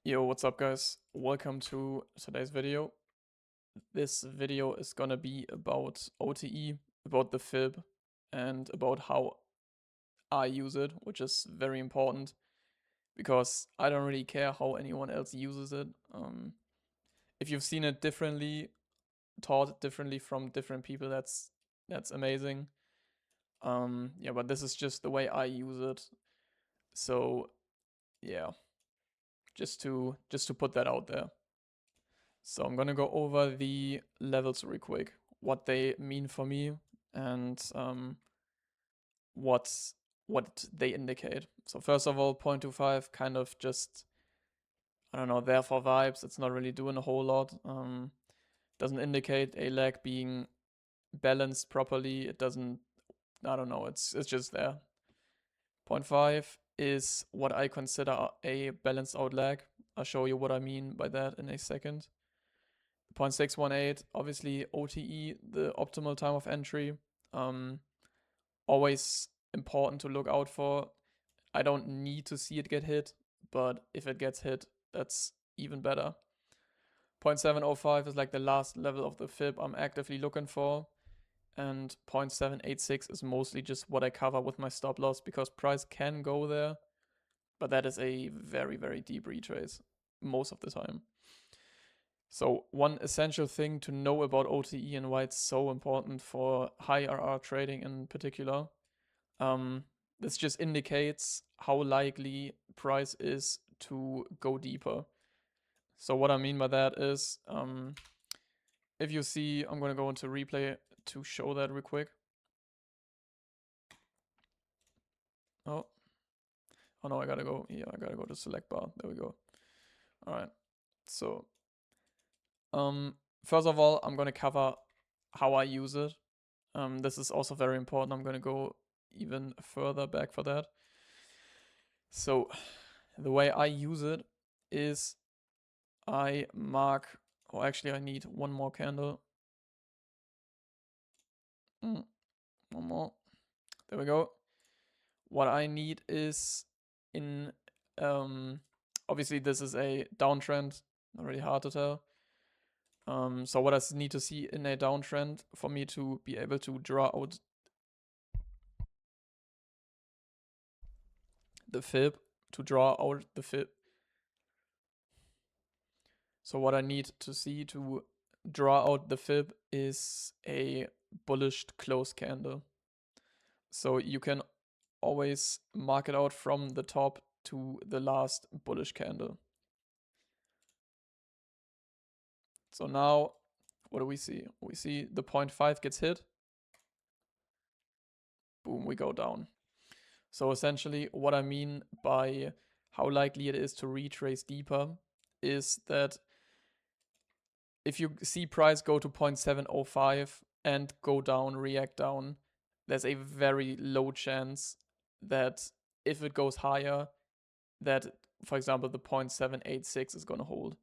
Yo, what's up guys? Welcome to today's video. This video is gonna be about OTE, about the fib, and about how I use it, which is very important because I don't really care how anyone else uses it. If you've seen it differently, taught differently from different people, that's amazing. Yeah, but this is just the way I use it. So yeah, just to put that out there. So I'm gonna go over the levels real quick, what they mean for me, and what what they indicate. So first of all, 0.25 kind of just, I don't know, there for vibes. It's not really doing a whole lot. Doesn't indicate a leg being balanced properly. It doesn't. I don't know. It's just there. 0.5 is what I consider a balanced out leg. I'll show you what I mean by that in a second. 0.618, obviously OTE, the optimal time of entry. Always important to look out for. I don't need to see it get hit, but if it gets hit, that's even better. 0.705 is like the last level of the fib I'm actively looking for. And 0.786 is mostly just what I cover with my stop loss because price can go there, but that is a very, very deep retrace most of the time. So one essential thing to know about OTE and why it's so important for high RR trading in particular, this just indicates how likely price is to go deeper. So what I mean by that is, if you see, I'm gonna go into replay to show that real quick. Oh, oh no, I gotta go. Yeah, I gotta go to select bar. There we go. All right. So, first of all, I'm gonna cover how I use it. This is also very important. I'm gonna go even further back for that. So, the way I use it is I mark, or actually I need one more candle. One more. There we go. What I need is in, obviously this is a downtrend, not really hard to tell. So what I need to see in a downtrend for me to be able to draw out the fib, So what I need to see to draw out the fib is a bullish close candle. So you can always mark it out from the top to the last bullish candle. So now, what do we see? We see the 0.5 gets hit. Boom, we go down. So essentially what I mean by how likely it is to retrace deeper is that if you see price go to 0.705 and go down, react down, there's a very low chance that if it goes higher, that, for example, the 0.786 is going to hold.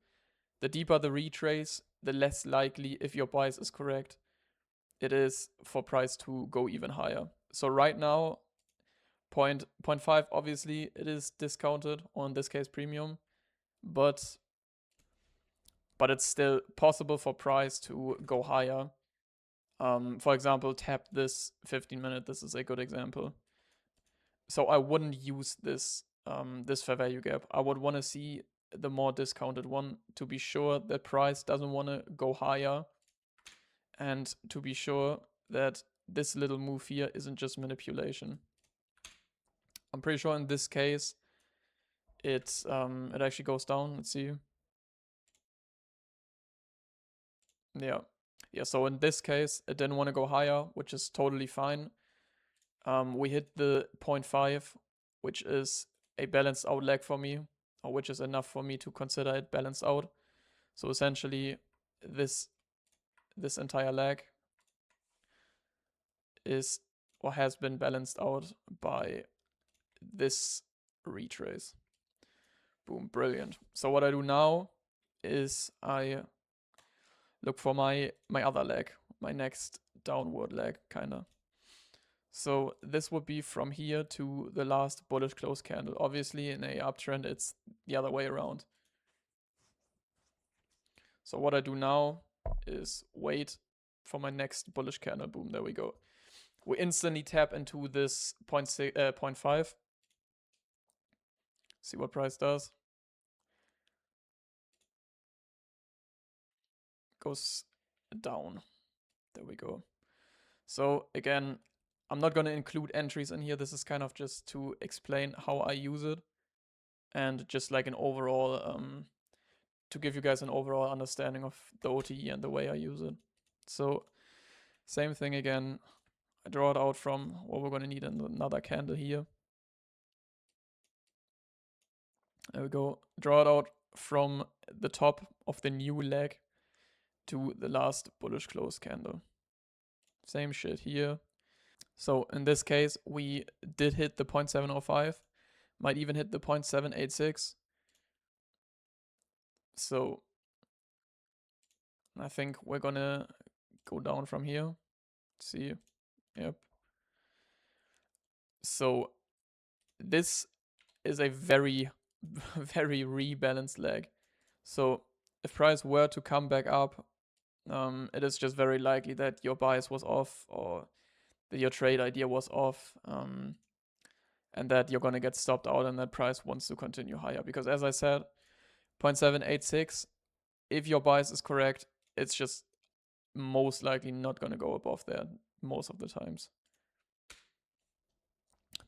The deeper the retrace, the less likely, if your bias is correct, it is for price to go even higher. So right now, 0.5, obviously, it is discounted, or in this case, premium, but it's still possible for price to go higher. For example, tap this 15-minute. This is a good example. So I wouldn't use this this fair value gap. I would want to see the more discounted one to be sure that price doesn't want to go higher, and to be sure that this little move here isn't just manipulation. I'm pretty sure in this case it actually goes down. Let's see. Yeah. So in this case, it didn't want to go higher, which is totally fine. We hit the 0.5, which is a balanced out leg for me, or which is enough for me to consider it balanced out. So essentially, this entire leg is, or has been, balanced out by this retrace. Boom, brilliant. So what I do now is I look for my other leg, my next downward leg, kinda. So this would be from here to the last bullish close candle. Obviously in a uptrend it's the other way around. So what I do now is wait for my next bullish candle. Boom, there we go. We instantly tap into this 0.5. See what price does. Goes down. There we go. So again, I'm not going to include entries in here. This is kind of just to explain how I use it. And just like an overall, to give you guys an overall understanding of the OTE and the way I use it. So same thing again. I draw it out from what we're going to need in another candle here. There we go. Draw it out from the top of the new leg to the last bullish close candle. Same shit here. So in this case, we did hit the 0.705, might even hit the 0.786. So I think we're gonna go down from here. Let's see, yep. So this is a very, very rebalanced leg. So if price were to come back up, it is just very likely that your bias was off or that your trade idea was off, and that you're going to get stopped out and that price wants to continue higher. Because as I said, 0.786, if your bias is correct, it's just most likely not going to go above there most of the times.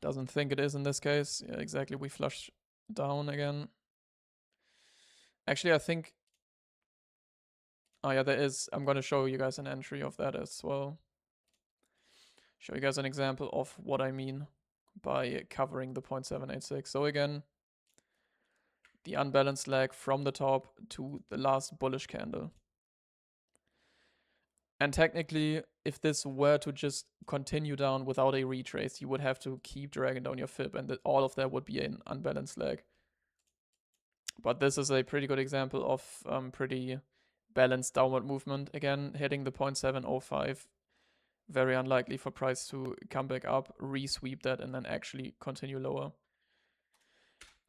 Doesn't think it is in this case. Yeah, exactly. We flush down again. Actually, I think... Oh yeah, there is. I'm going to show you guys an entry of that as well. Show you guys an example of what I mean by covering the 0.786. So again, the unbalanced leg from the top to the last bullish candle. And technically, if this were to just continue down without a retrace, you would have to keep dragging down your fib, and all of that would be an unbalanced leg. But this is a pretty good example of pretty balanced downward movement. Again, hitting the 0.705, very unlikely for price to come back up, re-sweep that, and then actually continue lower.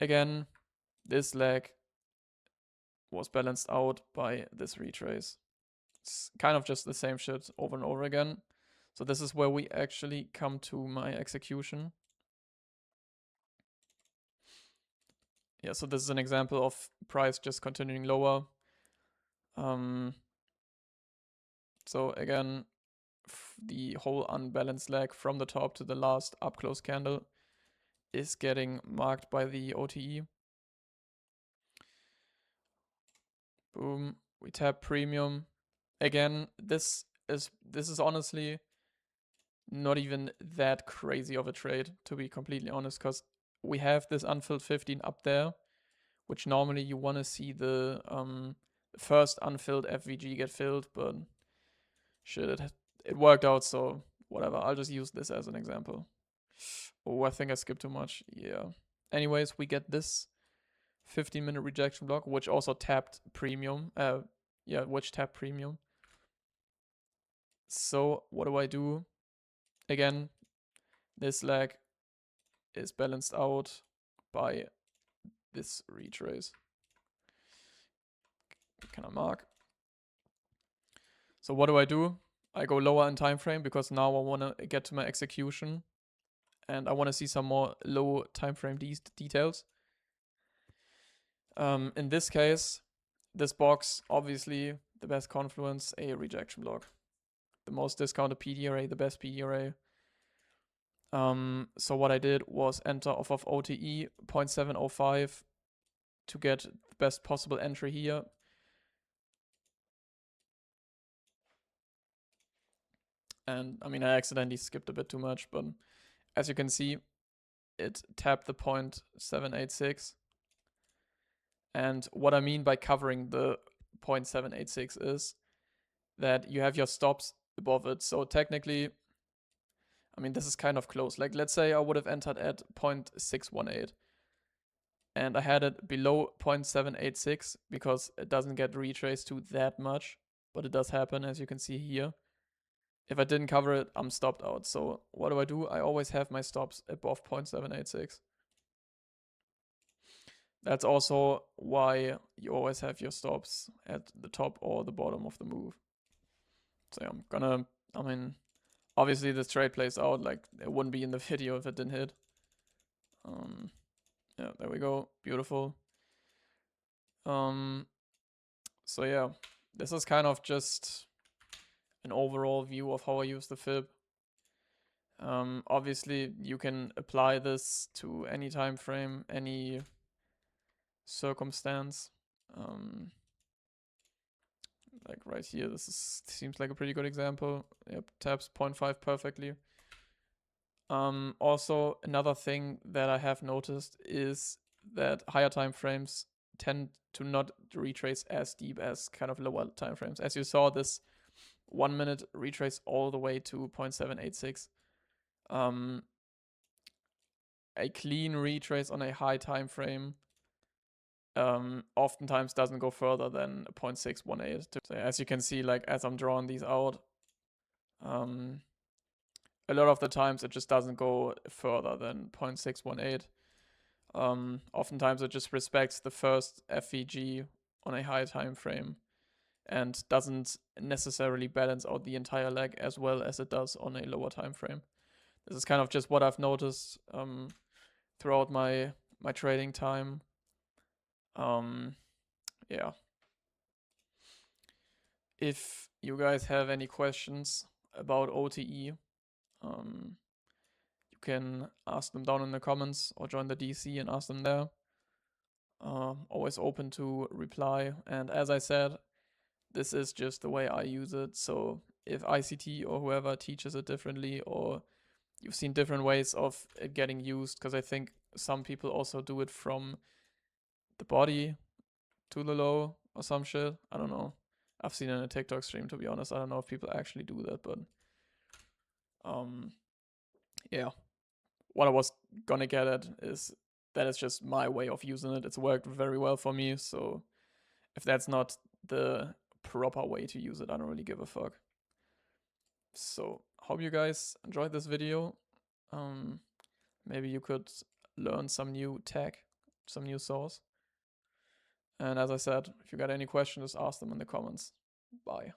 Again, this leg was balanced out by this retrace. It's kind of just the same shit over and over again. So this is where we actually come to my execution. Yeah, so this is an example of price just continuing lower. So again, the whole unbalanced leg from the top to the last up close candle is getting marked by the OTE. Boom, we tap premium. Again, this is honestly not even that crazy of a trade, to be completely honest, because we have this unfilled 15 up there, which normally you want to see the first unfilled FVG get filled, but shit, it worked out, so whatever. I'll just use this as an example. Oh, I think I skipped too much. Yeah. Anyways, we get this 15-minute rejection block, which also tapped premium. Which tapped premium. So what do? Again, this leg is balanced out by this retrace. Can I mark? So what do? I go lower in time frame because now I want to get to my execution and I want to see some more low time frame details. In this case, this box, obviously the best confluence, a rejection block. The most discounted PD array, the best PD array. So what I did was enter off of OTE 0.705 to get the best possible entry here. And I mean, I accidentally skipped a bit too much, but as you can see, it tapped the 0.786. And what I mean by covering the 0.786 is that you have your stops above it. So technically, I mean, this is kind of close. Like, let's say I would have entered at 0.618 and I had it below 0.786 because it doesn't get retraced to that much, but it does happen, as you can see here. If I didn't cover it, I'm stopped out. So what do? I always have my stops above 0.786. That's also why you always have your stops at the top or the bottom of the move. So yeah, I mean, obviously this trade plays out, like it wouldn't be in the video if it didn't hit. Yeah, there we go, beautiful. So yeah, this is kind of just an overall view of how I use the fib. Obviously you can apply this to any time frame, any circumstance. Like right here, seems like a pretty good example. Yep, taps 0.5 perfectly. Also, another thing that I have noticed is that higher time frames tend to not retrace as deep as kind of lower time frames. As you saw, this 1 minute retrace all the way to 0.786. A clean retrace on a high time frame oftentimes doesn't go further than 0.618. So as you can see, like as I'm drawing these out, a lot of the times it just doesn't go further than 0.618. Oftentimes it just respects the first FVG on a high time frame and doesn't necessarily balance out the entire leg as well as it does on a lower time frame. This is kind of just what I've noticed throughout my trading time. Yeah. If you guys have any questions about OTE, you can ask them down in the comments or join the DC and ask them there. Always open to reply. And as I said, this is just the way I use it. So if ICT or whoever teaches it differently, or you've seen different ways of it getting used, because I think some people also do it from the body to the low or some shit. I don't know. I've seen it in a TikTok stream, to be honest. I don't know if people actually do that, but yeah. What I was gonna get at is that it's just my way of using it. It's worked very well for me, so if that's not the proper way to use it, I don't really give a fuck. So, hope you guys enjoyed this video. Maybe you could learn some new tech, some new source. And as I said, if you got any questions, ask them in the comments. Bye.